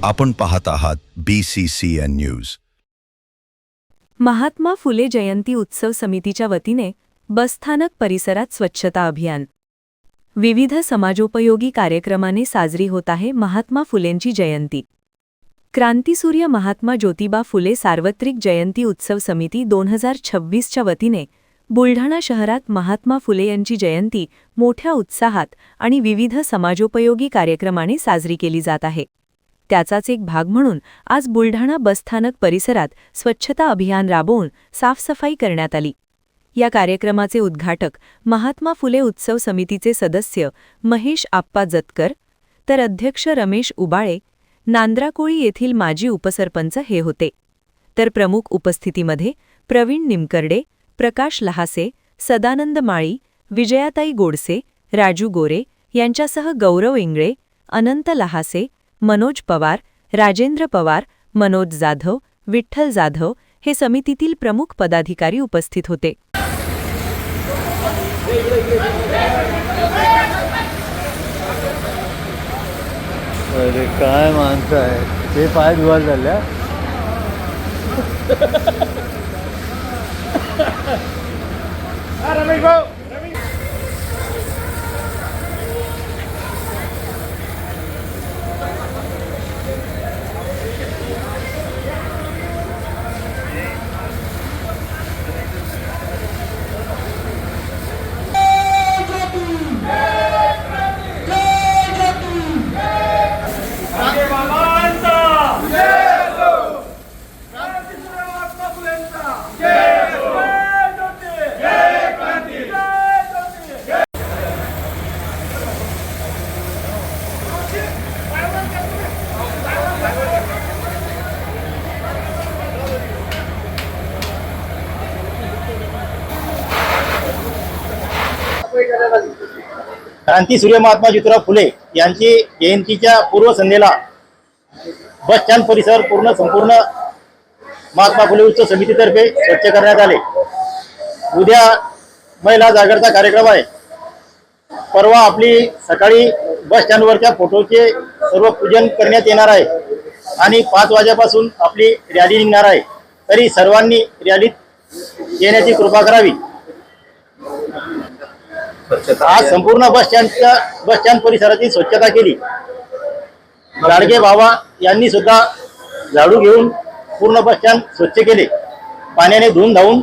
आपण पाहत आहात BCCN न्यूज. महात्मा फुले जयंती उत्सव समितीच्या वतीने बसस्थानक परिसरात स्वच्छता अभियान. विविध समाजोपयोगी कार्यक्रमाने साजरी होत आहे महात्मा फुलेंची जयंती. क्रांतिसूर्य महात्मा ज्योतिबा फुले सार्वत्रिक जयंती उत्सव समिती 2026च्या वतीने बुलढाणा शहरात महात्मा फुले यांची जयंती मोठ्या उत्साहात आणि विविध समाजोपयोगी कार्यक्रमाने साजरी केली जात आहे. त्याचाच एक भाग म्हणून आज बुलढाणा बसस्थानक परिसरात स्वच्छता अभियान राबवून साफसफाई करण्यात आली. या कार्यक्रमाचे उद्घाटक महात्मा फुले उत्सव समितीचे सदस्य महेश आप्पा जतकर, तर अध्यक्ष रमेश उबाळे, नांद्राकोळी येथील माजी उपसरपंच हे होते. तर प्रमुख उपस्थितीमध्ये प्रवीण निमकर्डे, प्रकाश लहासे, सदानंद माळी, विजयाताई गोडसे, राजू गोरे यांच्यासह गौरव इंगळे, अनंत लहासे, मनोज पवार, राजेंद्र पवार, मनोज जाधव, विठ्ठल जाधव हे समितीतील प्रमुख पदाधिकारी उपस्थित होते. अरे काय माणसं आहे ते, पाय धुवार झाल्या. क्रांतिसूर्य महात्मा ज्योतिराव फुले यांची जयंतीच्या पूर्वसंध्येला बस स्टँड परिसर संपूर्ण महात्मा फुले उत्सव समितीतर्फे स्वच्छ करण्यात आले. उद्या महिला जागृतीचा कार्यक्रम आहे. परवा आपली सकाळी बस स्टँडवरच्या फोटोचे सर्व पूजन करण्यात येणार आहे आणि 5 वाजेपासून आपली रॅली निघणार आहे. तरी सर्वांनी रॅलीत येण्याची कृपा करावी. आज संपूर्ण बस स्टँड परिसराची स्वच्छता केली. गाडगे बाबा यांनी सुद्धा झाडू घेऊन पूर्ण बस स्टँड स्वच्छ केले. पाण्याने धुवून धावून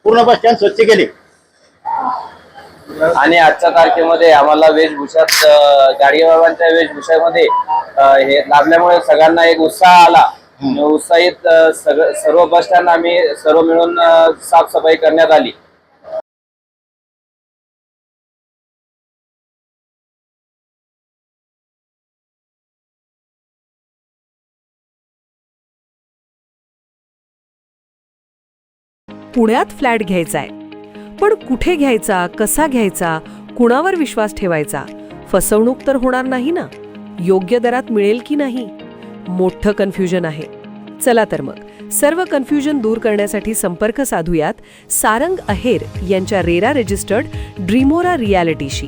पूर्ण बस स्टँड स्वच्छ केले. आणि आजच्या तारखेमध्ये आम्हाला वेशभूषात गाडगे बाबांच्या वेशभूषामध्ये हे लाभल्यामुळे सगळ्यांना एक उत्साह आला. उत्साहित सर्व बस स्टँड आम्ही सर्व मिळून साफसफाई करण्यात आली. पुण्यात फ्लॅट घ्यायचाय, पण कुठे घ्यायचा, कसा घ्यायचा, कुणावर विश्वास ठेवायचा? फसवणूक तर होणार नाही ना? योग्य दरात मिळेल की नाही? मोठं कन्फ्युजन आहे. चला तर मग सर्व कन्फ्युजन दूर करण्यासाठी संपर्क साधूयात सारंग अहेर यांच्या रेरा रजिस्टर्ड ड्रीमोरा रियालिटीशी.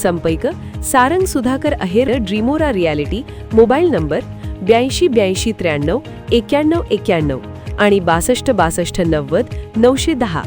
संपर्क सारंग सुधाकर अहेर, ड्रीमोरा रियालिटी. मोबाईल नंबर 82 83 93 91 आणि 62 62 90 910.